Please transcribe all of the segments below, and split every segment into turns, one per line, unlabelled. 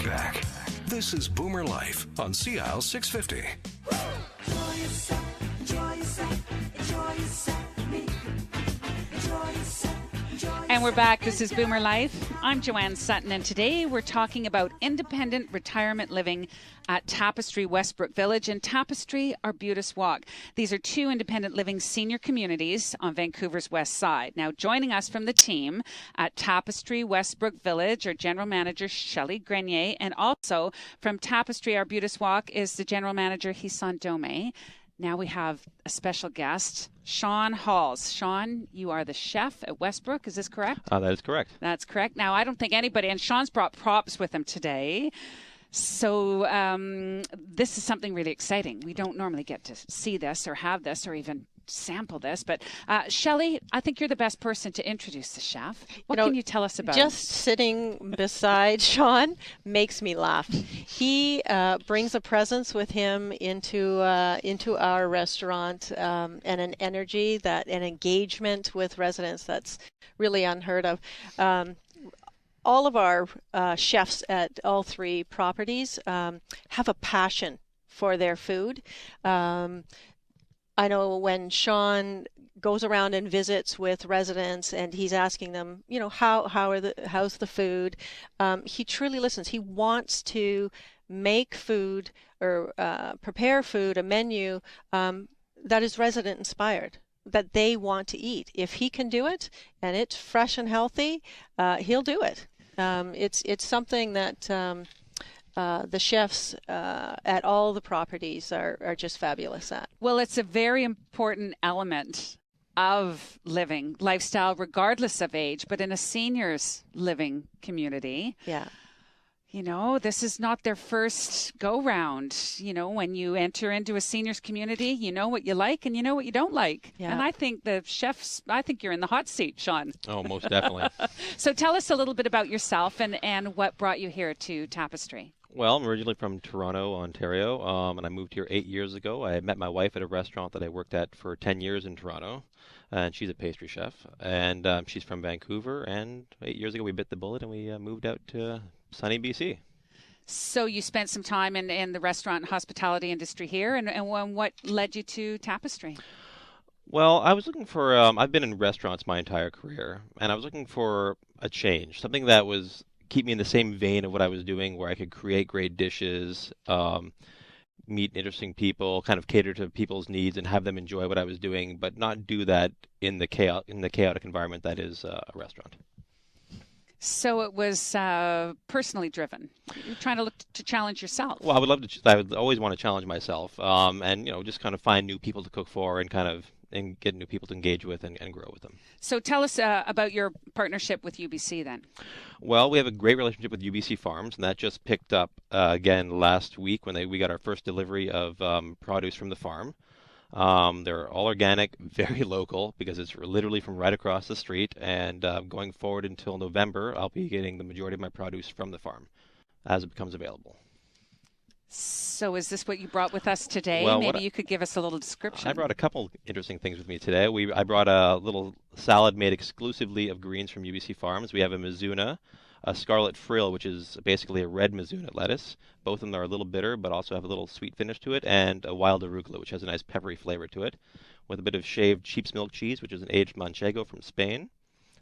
back. This is Boomer Life on CL 650.
And we're back. This is Boomer Life. I'm Joanne Sutton, and today we're talking about independent retirement living at Tapestry Westbrook Village and Tapestry Arbutus Walk. These are two independent living senior communities on Vancouver's west side. Now, joining us from the team at Tapestry Westbrook Village are General Manager Shelley Grenier, and also from Tapestry Arbutus Walk is the General Manager Hisson Dome. Now we have a special guest, Sean Halls. Sean, you are the chef at Westbrook. Is this correct?
That is correct.
That's correct. Now, I don't think anybody, and Sean's brought props with him today. So this is something really exciting. We don't normally get to see this or have this or even sample this. But Shelley, I think you're the best person to introduce the chef. What can you tell us about
just
him?
Sitting beside Sean makes me laugh. He brings a presence with him into our restaurant and an energy, an engagement with residents that's really unheard of. All of our chefs at all three properties have a passion for their food. I know when Sean goes around and visits with residents and he's asking them, how's the food? He truly listens. He wants to make food or prepare food, a menu that is resident inspired, that they want to eat. If he can do it and it's fresh and healthy, he'll do it. It's something that the chefs at all the properties are just fabulous at.
Well, it's a very important element of living lifestyle, regardless of age, but in a seniors living community.
Yeah.
This is not their first go-round. When you enter into a seniors community, you know what you like and you know what you don't like.
Yeah.
And I think the chefs, you're in the hot seat, Sean.
Oh, most definitely.
So tell us a little bit about yourself and what brought you here to Tapestry.
Well, I'm originally from Toronto, Ontario, and I moved here 8 years ago. I met my wife at a restaurant that I worked at for 10 years in Toronto, and she's a pastry chef, and she's from Vancouver, and 8 years ago we bit the bullet and we moved out to sunny BC.
So you spent some time in the restaurant and hospitality industry here, and what led you to Tapestry?
Well, I was looking for, I've been in restaurants my entire career, and I was looking for a change, something that was keep me in the same vein of what I was doing, where I could create great dishes, meet interesting people, kind of cater to people's needs and have them enjoy what I was doing, but not do that in the chaotic environment that is a restaurant.
So it was personally driven. You're trying to look to challenge yourself.
Well, I would love to. I would always want to challenge myself, and just kind of find new people to cook for and get new people to engage with and grow with them.
So tell us about your partnership with UBC then.
Well, we have a great relationship with UBC Farms, and that just picked up again last week when we got our first delivery of produce from the farm. They're all organic, very local, because it's literally from right across the street, and going forward until November, I'll be getting the majority of my produce from the farm as it becomes available.
So is this what you brought with us today?
Well,
maybe you could give us a little description.
I brought a couple interesting things with me today. I brought a little salad made exclusively of greens from UBC Farms. We have a Mizuna, a scarlet frill, which is basically a red Mizuna lettuce. Both of them are a little bitter, but also have a little sweet finish to it, and a wild arugula, which has a nice peppery flavor to it, with a bit of shaved sheep's milk cheese, which is an aged manchego from Spain.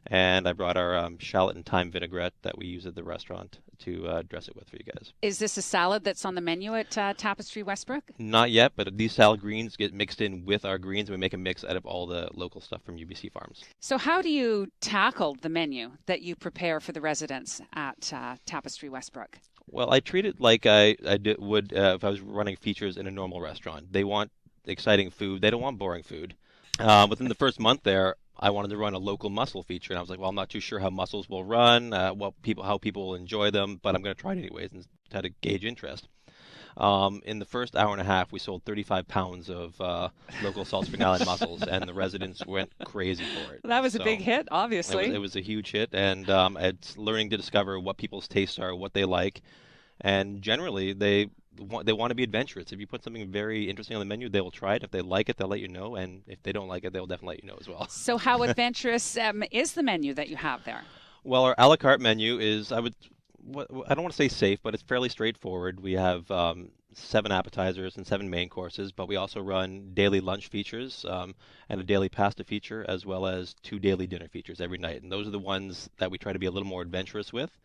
And I brought our shallot and thyme vinaigrette that we use at the restaurant to dress it with for you guys.
Is this a salad that's on the menu at Tapestry Westbrook?
Not yet, but these salad greens get mixed in with our greens, and we make a mix out of all the local stuff from UBC Farms.
So how do you tackle the menu that you prepare for the residents at Tapestry Westbrook?
Well, I treat it like I would if I was running features in a normal restaurant. They want exciting food. They don't want boring food. Within the first month there, I wanted to run a local mussel feature, and I was like, well, I'm not too sure how mussels will run, how people will enjoy them, but I'm going to try it anyways and try to gauge interest. In the first hour and a half, we sold 35 pounds of local Salt Spring Island mussels, and the residents went crazy for it.
That was a big hit, obviously.
It was a huge hit, and it's learning to discover what people's tastes are, what they like, and generally they want to be adventurous. If you put something very interesting on the menu, they will try it. If they like it, they'll let you know, and if they don't like it, they'll definitely let you know as well.
So how adventurous is the menu that you have there?
Well, our a la carte menu is, I don't want to say safe, but it's fairly straightforward. We have 7 appetizers and 7 main courses, but we also run daily lunch features and a daily pasta feature, as well as 2 daily dinner features every night. And those are the ones that we try to be a little more adventurous with,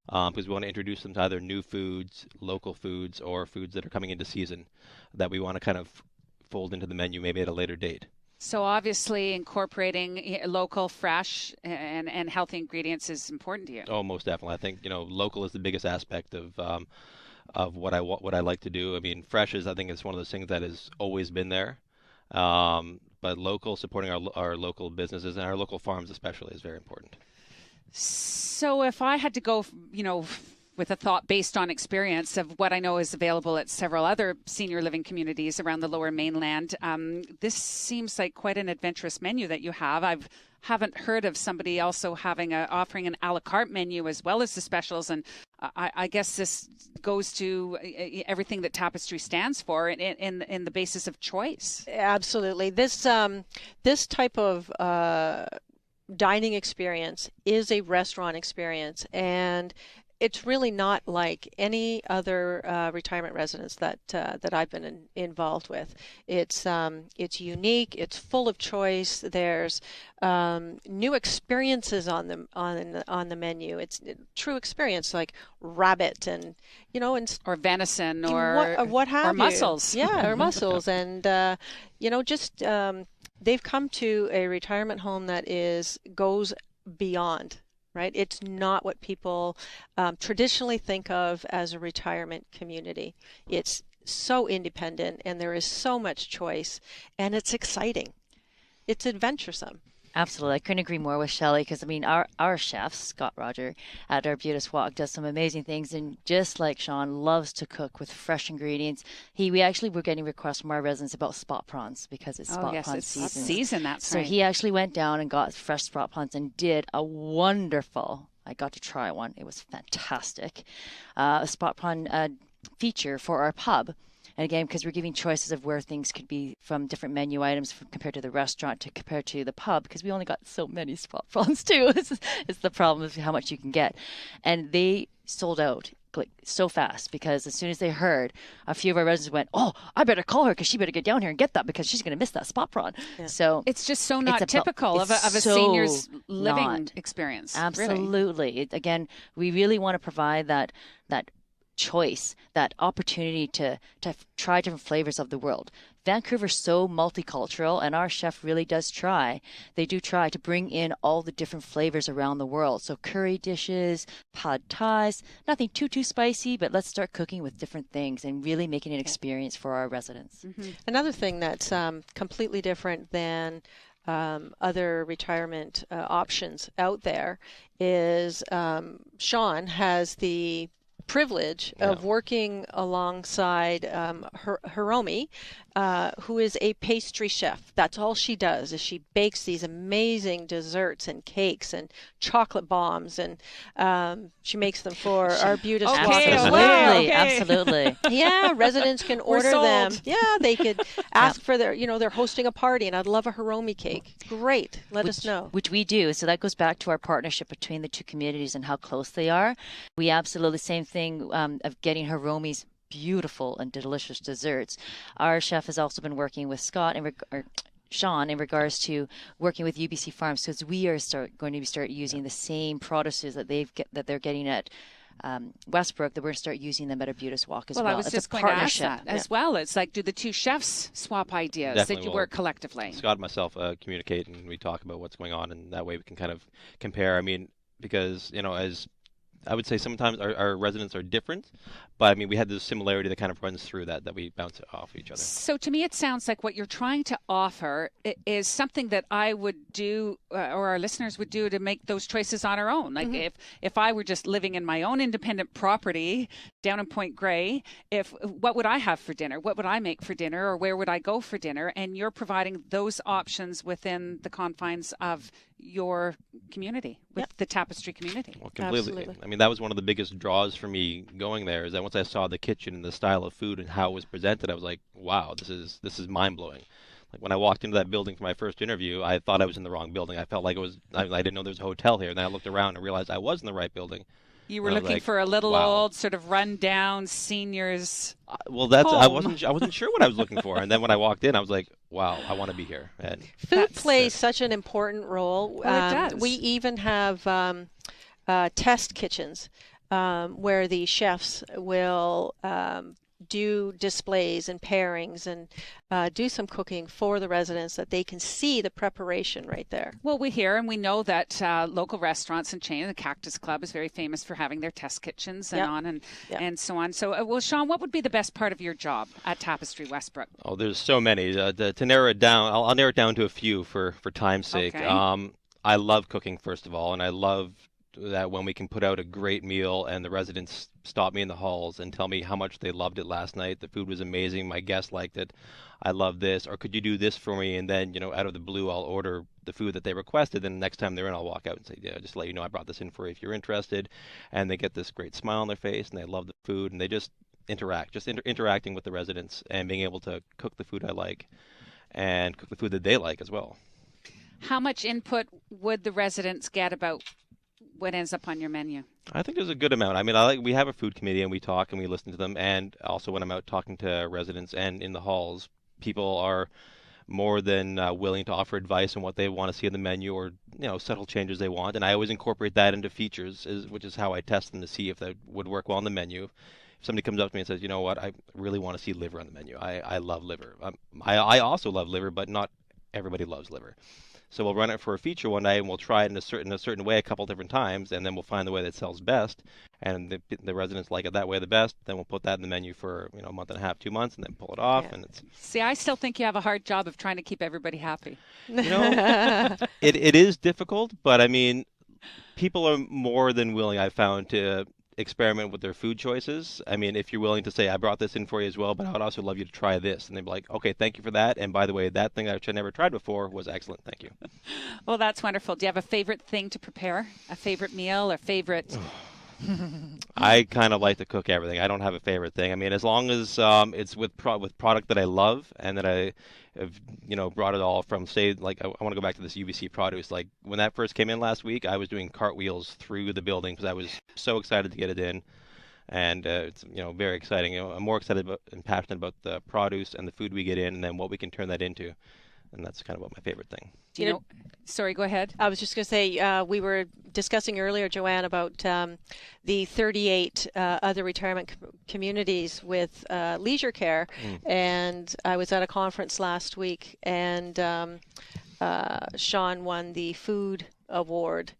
because we want to introduce them to either new foods, local foods, or foods that are coming into season that we want to kind of fold into the menu maybe at a later date.
So obviously incorporating local, fresh, and healthy ingredients is important to you.
Oh, most definitely. I think local is the biggest aspect of what I like to do. I mean, fresh is, I think, it's one of those things that has always been there. But local, supporting our local businesses and our local farms especially, is very important.
So if I had to go, with a thought based on experience of what I know is available at several other senior living communities around the Lower Mainland, this seems like quite an adventurous menu that you have. Haven't heard of somebody also offering an a la carte menu as well as the specials, and I guess this goes to everything that Tapestry stands for in the basis of choice.
Absolutely. This type of dining experience is a restaurant experience, and it's really not like any other retirement residence that I've been involved with. It's unique. It's full of choice. There's new experiences on the menu. It's a true experience, like rabbit and
or venison
what have
or
you.
mussels.
Yeah, or mussels, and they've come to a retirement home that goes beyond. Right? It's not what people traditionally think of as a retirement community. It's so independent, and there is so much choice, and it's exciting. It's adventuresome.
Absolutely. I couldn't agree more with Shelley, because, I mean, our chef, Scott Roger, at Arbutus Walk, does some amazing things, and just like Sean, loves to cook with fresh ingredients. We actually were getting requests from our residents about spot prawns, because it's spot prawn season.
That's
right.
So
he actually went down and got fresh spot prawns and did a wonderful, I got to try one, it was fantastic, a spot prawn feature for our pub. And again, because we're giving choices of where things could be from different menu items compared to the restaurant compared to the pub, because we only got so many spot prawns too. It's the problem of how much you can get. And they sold out like so fast, because as soon as they heard, a few of our residents went, "Oh, I better call her, because she better get down here and get that, because she's going to miss that spot prawn." Yeah. So
it's just so not typical of a senior's living experience.
Absolutely.
Really.
Again, we really want to provide that choice, that opportunity to try different flavors of the world. Vancouver's so multicultural, and our chef really does try. They do try to bring in all the different flavors around the world. So curry dishes, pad thais, nothing too spicy, but let's start cooking with different things and really making an experience for our residents.
Mm-hmm. Another thing that's completely different than other retirement options out there is Sean has the privilege of working alongside Hiromi, who is a pastry chef. That's all she does, is she bakes these amazing desserts and cakes and chocolate bombs, and she makes them for Arbutus Walk as well.
Absolutely.
Yeah, residents can order them. Yeah, they could ask for they're hosting a party, and I'd love a Hiromi cake. Great, let us know.
Which we do. So that goes back to our partnership between the two communities and how close they are. We absolutely, same thing of getting Hiromi's beautiful and delicious desserts. Our chef has also been working with Sean in regards to working with UBC Farms, because we are going to start using the same products that they're getting at Westbrook, that we're going to start using them at Arbutus Walk as well.
I was just going to ask that as well. It's like, do the two chefs swap ideas?
Definitely.
That you work collectively?
Scott and myself communicate, and we talk about what's going on, and that way we can kind of compare. I mean, because, as I would say sometimes our residents are different, but I mean, we had this similarity that kind of runs through that we bounce off each other.
So to me, it sounds like what you're trying to offer is something that I would do, or our listeners would do, to make those choices on our own. Like if I were just living in my own independent property down in Point Grey, what would I have for dinner? What would I make for dinner? Or where would I go for dinner? And you're providing those options within the confines of your community, with the Tapestry community.
Well, completely.
Absolutely.
I mean, that was one of the biggest draws for me going there, is that once I saw the kitchen and the style of food and how it was presented, I was like, wow, this is mind-blowing. Like when I walked into that building for my first interview, I thought I was in the wrong building. I felt like I didn't know there was a hotel here. And then I looked around and realized I was in the right building.
You were
I was
looking
like,
for a little
wow.
old, sort of run-down seniors.
Well, that's I
home.
wasn't sure what I was looking for, and then when I walked in, I was like, wow, I want to be here. And
Food plays such an important role.
Well, it does.
We even have test kitchens where the chefs will do displays and pairings and do some cooking for the residents that they can see the preparation right there.
Well, we hear and we know that local restaurants and chain, the Cactus Club is very famous for having their test kitchens and and so on. So, well, Sean, what would be the best part of your job at Tapestry Westbrook?
oh, there's so many. To narrow it down, I'll narrow it down to a few for time's sake.
Okay.
I love cooking, first of all, and I love that when we can put out a great meal and the residents stop me in the halls and tell me how much they loved it last night. The food was amazing. My guests liked it. I love this. Or could you do this for me? And then, out of the blue, I'll order the food that they requested. Then the next time they're in, I'll walk out and say, yeah, just to let you know, I brought this in for you if you're interested. And they get this great smile on their face and they love the food and they just interact, interacting with the residents and being able to cook the food I like and cook the food that they like as well.
How much input would the residents get about what ends up on your menu?
I think there's a good amount. I mean, we have a food committee and we talk and we listen to them. And also when I'm out talking to residents and in the halls, people are more than willing to offer advice on what they want to see in the menu or, subtle changes they want. And I always incorporate that into features, which is how I test them to see if that would work well on the menu. If somebody comes up to me and says, you know what, I really want to see liver on the menu. I love liver. I also love liver, but not everybody loves liver. So we'll run it for a feature one night, and we'll try it in a certain way a couple different times, and then we'll find the way that sells best. And the residents like it that way the best. Then we'll put that in the menu for a month and a half, 2 months, and then pull it off.
Yeah.
And it's
See, I still think you have a hard job of trying to keep everybody happy.
it is difficult, but I mean, people are more than willing, I've found, to experiment with their food choices. I mean, if you're willing to say, I brought this in for you as well, but I would also love you to try this. And they'd be like, okay, thank you for that. And by the way, that thing that I never tried before was excellent. Thank you.
Well, that's wonderful. Do you have a favorite thing to prepare? A favorite meal or favorite?
I kind of like to cook everything. I don't have a favorite thing. I mean, as long as it's with product that I love and that I have, brought it all from, say, like I want to go back to this UBC produce. Like when that first came in last week, I was doing cartwheels through the building because I was so excited to get it in. And it's very exciting. I'm more excited and passionate about the produce and the food we get in and then what we can turn that into. And that's kind of what my favorite thing.
Sorry, go ahead.
I was just going to say, we were discussing earlier, Joanne, about the 38 other retirement communities with leisure care. And I was at a conference last week, and Sean won the food award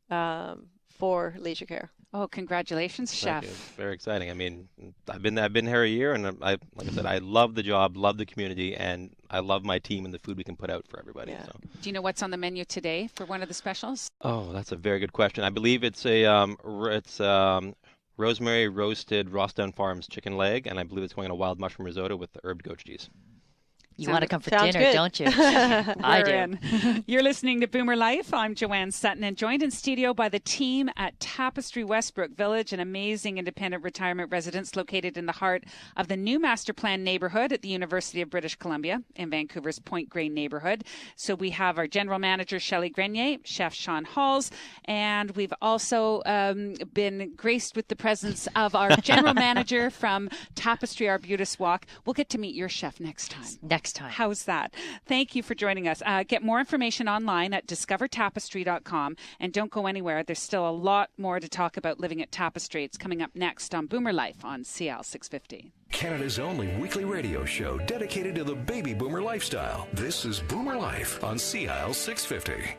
for leisure care.
Oh, congratulations, Chef.
Thank you. Very exciting. I mean, I've been here a year, and like I said, I love the job, love the community, and I love my team and the food we can put out for everybody.
Yeah.
So.
Do you know what's on the menu today for one of the specials?
Oh, that's a very good question. I believe it's rosemary roasted Rossdown Farms chicken leg, and I believe it's going on a wild mushroom risotto with the herb goat cheese.
You want to come for
Sounds
dinner,
good.
don't you? I do.
You're listening to Boomer Life. I'm Joanne Sutton, and joined in studio by the team at Tapestry Westbrook Village, an amazing independent retirement residence located in the heart of the new master plan neighborhood at the University of British Columbia in Vancouver's Point Grey neighborhood. So we have our general manager, Shelley Grenier, Chef Sean Halls, and we've also been graced with the presence of our general manager from Tapestry Arbutus Walk. We'll get to meet your chef next time.
Next time.
How's that? Thank you for joining us. Get more information online at discovertapestry.com, and don't go anywhere. There's still a lot more to talk about living at Tapestry. It's coming up next on Boomer Life on CL 650.
Canada's only weekly radio show dedicated to the baby boomer lifestyle. This is Boomer Life on CL 650.